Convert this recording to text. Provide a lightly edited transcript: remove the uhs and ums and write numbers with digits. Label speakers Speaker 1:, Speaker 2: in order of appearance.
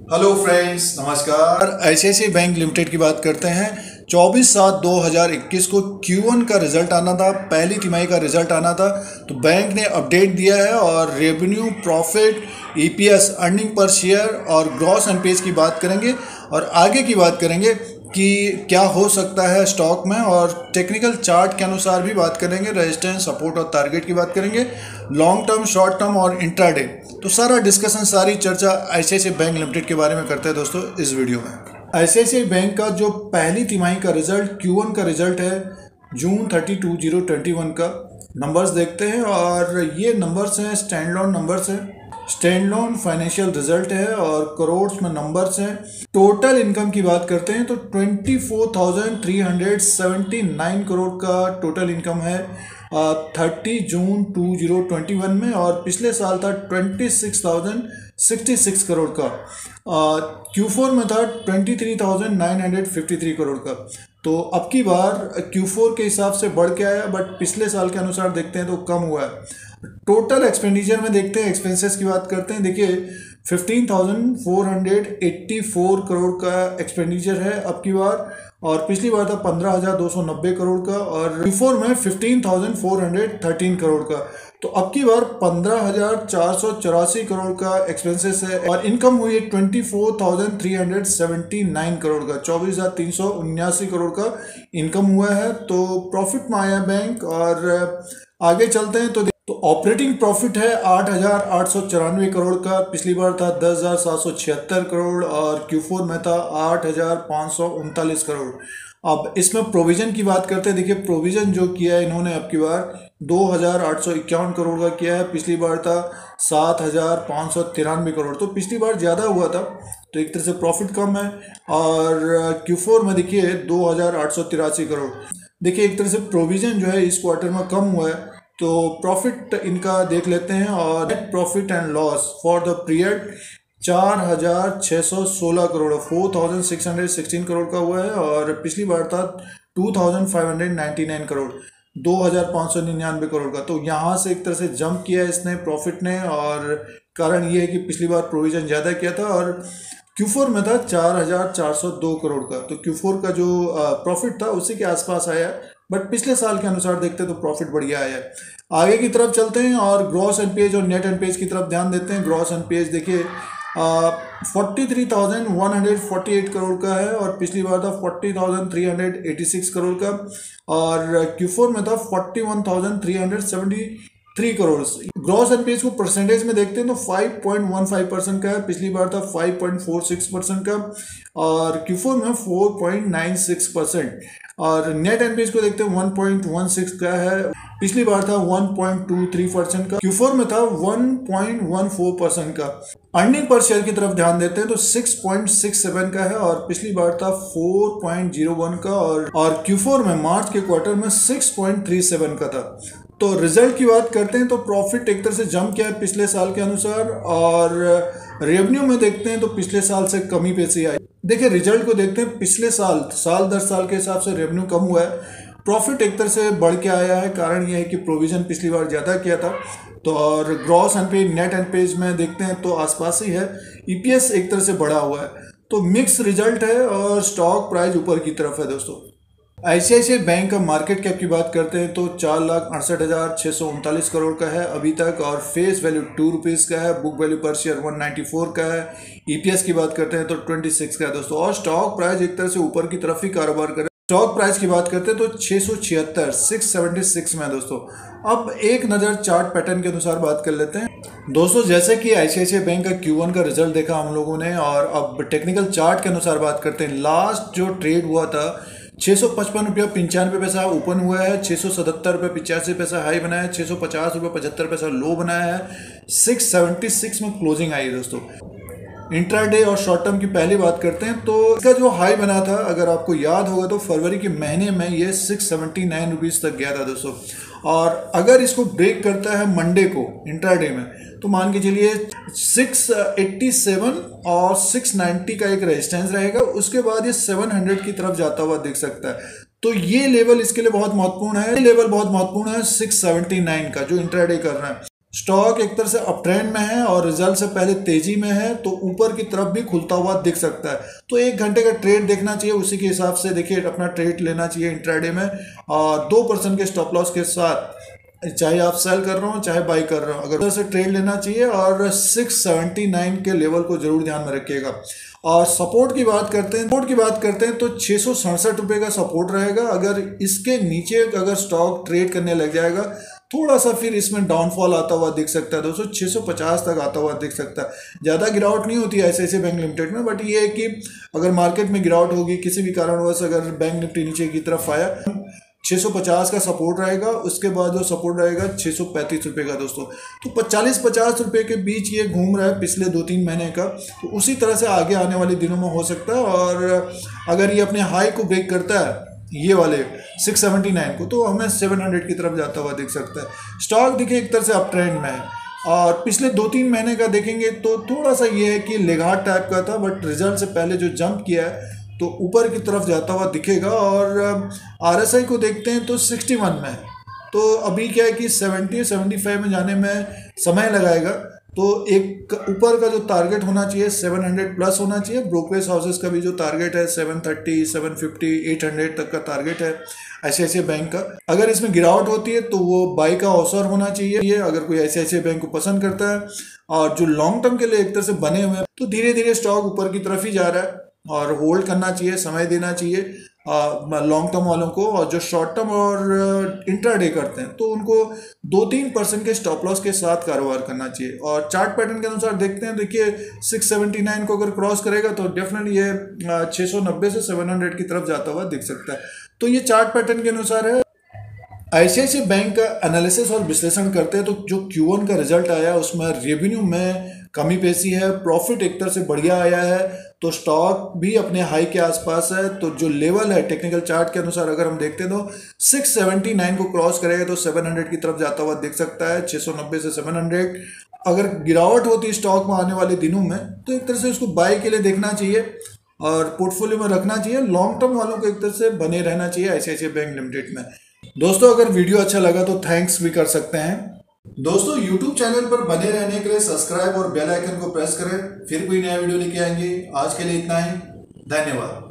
Speaker 1: Hello friends, नमस्कार। ICICI bank limited की बात करते हैं। 24/7/2021 को Q1 का रिजल्ट आना था, पहली तिमाही का रिजल्ट आना था। तो बैंक ने अपडेट दिया है और revenue, profit, EPS, earning per share और ग्रॉस एनपीएस की बात करेंगे और आगे की बात करेंगे कि क्या हो सकता है स्टॉक में, और टेक्निकल चार्ट के अनुसार भी बात करेंगे। रेजिस्टेंस, सपोर्ट और टारगेट की बात करेंगे, लॉन्ग टर्म, शॉर्ट टर्म और इंट्राडे। तो सारा डिस्कशन, सारी चर्चा आईसीआईसीआई बैंक लिमिटेड के बारे में करते हैं दोस्तों इस वीडियो में। आईसीआईसीआई बैंक का जो पहली तिमाही का रिजल्ट, Q1 का रिजल्ट है जून 30, 2021 का। नंबर्स देखते हैं और ये नंबर्स हैं, स्टैंड लोन नंबर्स हैं, स्टैंड लोन फाइनेंशियल रिजल्ट है और करोड़ में नंबर्स हैं। टोटल इनकम की बात करते हैं तो 24,379 करोड़ का टोटल इनकम है 30 जून 2021 में, और पिछले साल था 26,066 करोड़ का। Q4 में था 23,953 करोड़ का। तो अब की बार Q4 के हिसाब से बढ़ के आया, बट पिछले साल के अनुसार देखते हैं तो कम हुआ है। टोटल एक्सपेंडिचर में देखते हैं, एक्सपेंसेस की बात करते हैं। देखिए 15,484 करोड़ का एक्सपेंडिचर है अब की बार, और पिछली बार था 15,290 करोड़ का, और Q4 में 15,413 करोड़ का। तो अब की बार 15,484 करोड़ का एक्सपेंसेस है और इनकम हुई है 24,379 करोड़ का, 24,379 करोड़ का इनकम हुआ है। तो प्रॉफिट में आया बैंक। और आगे चलते हैं तो ऑपरेटिंग प्रॉफिट है 8,894 करोड़ का, पिछली बार था 10,776 करोड़, और Q4 में था 8,539 करोड़। अब इसमें प्रोविजन की बात करते हैं। देखिए प्रोविजन जो किया है इन्होंने अब की बार 2,851 करोड़ का किया है, पिछली बार था 7,593 करोड़। तो पिछली बार ज़्यादा हुआ था, तो एक तरह से प्रॉफिट कम है। और Q4 में देखिए 2,883 करोड़। देखिए एक तरह से प्रोविजन जो है इस क्वार्टर में कम हुआ है। तो प्रॉफिट इनका देख लेते हैं, और net profit and loss for the period 4,616 crore, 4,616 crore का हुआ है, और पिछली बार था 2,599 करोड़, 2,599 करोड़ का। तो यहाँ से एक तरह से जंप किया है इसने, प्रॉफिट ने, और कारण ये है कि पिछली बार प्रोविजन ज़्यादा किया था। और Q4 में था 4,402 करोड़ का। तो Q4 का जो प्रॉफिट था उसी के आसपास आया, बट पिछले साल के अनुसार देखते हैं तो प्रॉफिट बढ़िया आया है। आगे की तरफ चलते हैं और ग्रॉस एनपीएस और नेट एनपीएस की तरफ ध्यान देते हैं। ग्रॉस एनपीएस देखिए 43,148 करोड़ का है, और पिछली बार था 40,386 करोड़ का, और Q4 में था 41,373 करोड़। ग्रॉस एनपीएस को परसेंटेज में देखते हैं तो 5.15% का है, पिछली बार था 5.46% का, और Q4 में 4.96%। और नेट एनपीएस को देखते हैं 1.16 का है, पिछली बार था 1.23% का, Q4 में था 1.14% का। अर्निंग पर शेयर की तरफ ध्यान देते हैं तो 6.67 का है, और पिछली बार था 4.01 का, और Q4 में मार्च के क्वार्टर में 6.37 का था। तो रिजल्ट की बात करते हैं तो प्रॉफिट एक तरह से जंप किया है पिछले साल के अनुसार, और रेवेन्यू में देखते हैं तो पिछले साल से कमी पैसे आई। देखिए रिजल्ट को देखते हैं, पिछले साल दर साल के हिसाब से रेवेन्यू कम हुआ है, प्रॉफिट एक तरह से बढ़ के आया है। कारण यह है कि प्रोविजन पिछली बार ज़्यादा किया था। तो और ग्रॉस एनपीएस, नेट एनपीएस में देखते हैं तो आसपास ही है। ईपीएस एक तरह से बढ़ा हुआ है। तो मिक्स रिजल्ट है और स्टॉक प्राइस ऊपर की तरफ है दोस्तों। आईसीआईसीआई बैंक का मार्केट कैप की बात करते हैं तो 4,68,639 करोड़ का है अभी तक, और फेस वैल्यू 2 रुपीज़ का है, बुक वैल्यू पर शेयर 194 का है। ईपीएस की बात करते हैं तो 26 का है दोस्तों, और स्टॉक प्राइस एक तरह से ऊपर की तरफ ही कारोबार करे। स्टॉक प्राइस की बात करते हैं तो 676 में है दोस्तों। अब एक नज़र चार्ट पैटर्न के अनुसार बात कर लेते हैं दोस्तों। जैसे कि आईसीआईसीआई बैंक का Q1 का रिजल्ट देखा हम लोगों ने, और अब टेक्निकल चार्ट के अनुसार बात करते हैं। लास्ट जो ट्रेड हुआ था 655 रुपया 95 पैसा ओपन हुआ है, 677 रुपये 85 पैसा हाई बनाया है, 650 रुपये 75 पैसा लो बनाया है, 676 में क्लोजिंग आई है दोस्तों। इंट्राडे और शॉर्ट टर्म की पहली बात करते हैं तो इसका जो हाई बना था, अगर आपको याद होगा तो फरवरी के महीने में ये 679 रुपीज़ तक गया था दोस्तों। और अगर इसको ब्रेक करता है मंडे को इंट्राडे में, तो मान के चलिए 687 और 690 का एक रेजिस्टेंस रहेगा। उसके बाद ये 700 की तरफ जाता हुआ दिख सकता है। तो ये लेवल इसके लिए बहुत महत्वपूर्ण है। ये लेवल बहुत महत्वपूर्ण है 679 का, जो इंट्राडे कर रहा है। स्टॉक एक तरह से अप ट्रेंड में है और रिजल्ट से पहले तेजी में है, तो ऊपर की तरफ भी खुलता हुआ दिख सकता है। तो 1 घंटे का ट्रेड देखना चाहिए, उसी के हिसाब से देखिए अपना ट्रेड लेना चाहिए इंट्राडे में, और 2% के स्टॉप लॉस के साथ, चाहे आप सेल कर रहे हो चाहे बाई कर रहे हो, अगर से ट्रेड लेना चाहिए। और 679 के लेवल को जरूर ध्यान में रखिएगा। और सपोर्ट की बात करते हैं तो 667 रुपये का सपोर्ट रहेगा। अगर इसके नीचे अगर स्टॉक ट्रेड करने लग जाएगा, थोड़ा सा फिर इसमें डाउनफॉल आता हुआ दिख सकता है दोस्तों, 650 तक आता हुआ दिख सकता है। ज़्यादा गिरावट नहीं होती है ICICI बैंक लिमिटेड में, बट ये है कि अगर मार्केट में गिरावट होगी किसी भी कारणवश, अगर बैंक निफ्टी नीचे की तरफ आया, 650 का सपोर्ट रहेगा। उसके बाद जो सपोर्ट रहेगा 635 रुपये का दोस्तों। तो 40-50 रुपये के बीच ये घूम रहा है पिछले 2-3 महीने का, तो उसी तरह से आगे आने वाले दिनों में हो सकता है। और अगर ये अपने हाई को ब्रेक करता है, ये वाले 679 को, तो हमें 700 की तरफ जाता हुआ दिख सकता है। स्टॉक देखिए एक तरह से अप ट्रेंड में है, और पिछले 2-3 महीने का देखेंगे तो थोड़ा सा ये है कि लेगाट टाइप का था, बट रिजल्ट से पहले जो जंप किया है तो ऊपर की तरफ जाता हुआ दिखेगा। और RSI को देखते हैं तो 61 में है, तो अभी क्या है कि 70-75 में जाने में समय लगाएगा। तो एक ऊपर का जो टारगेट होना चाहिए 700 प्लस होना चाहिए। ब्रोकरेज हाउसेस का भी जो टारगेट है 730, 750, 800 तक का टारगेट है ICICI बैंक का। अगर इसमें गिरावट होती है तो वो बाई का अवसर होना चाहिए अगर कोई ICICI बैंक को पसंद करता है। और जो लॉन्ग टर्म के लिए एक तरह से बने हुए हैं, तो धीरे धीरे स्टॉक ऊपर की तरफ ही जा रहा है, और होल्ड करना चाहिए, समय देना चाहिए लॉन्ग टर्म वालों को। और जो शॉर्ट टर्म और इंट्राडे करते हैं तो उनको 2-3% के स्टॉप लॉस के साथ कारोबार करना चाहिए। और चार्ट पैटर्न के अनुसार देखते हैं, देखिए 679 को अगर क्रॉस करेगा तो डेफिनेटली ये 690 से 700 की तरफ जाता हुआ दिख सकता है। तो ये चार्ट पैटर्न के अनुसार है। ICICI बैंक का एनालिसिस और विश्लेषण करते हैं तो जो Q1 का रिजल्ट आया उसमें रेवेन्यू में कमी पेशी है, प्रॉफिट एक तरह से बढ़िया आया है, तो स्टॉक भी अपने हाई के आसपास है। तो जो लेवल है टेक्निकल चार्ट के अनुसार अगर हम देखते हैं तो 679 को क्रॉस करेगा तो 700 की तरफ जाता हुआ दिख सकता है, 690 से 700। अगर गिरावट होती है स्टॉक में आने वाले दिनों में तो एक तरह से उसको बाय के लिए देखना चाहिए और पोर्टफोलियो में रखना चाहिए। लॉन्ग टर्म वालों को एक तरह से बने रहना चाहिए ICICI बैंक लिमिटेड में। दोस्तों अगर वीडियो अच्छा लगा तो थैंक्स भी कर सकते हैं। दोस्तों YouTube चैनल पर बने रहने के लिए सब्सक्राइब और बेल आइकन को प्रेस करें, फिर कोई नया वीडियो लेके आएंगे। आज के लिए इतना ही, धन्यवाद।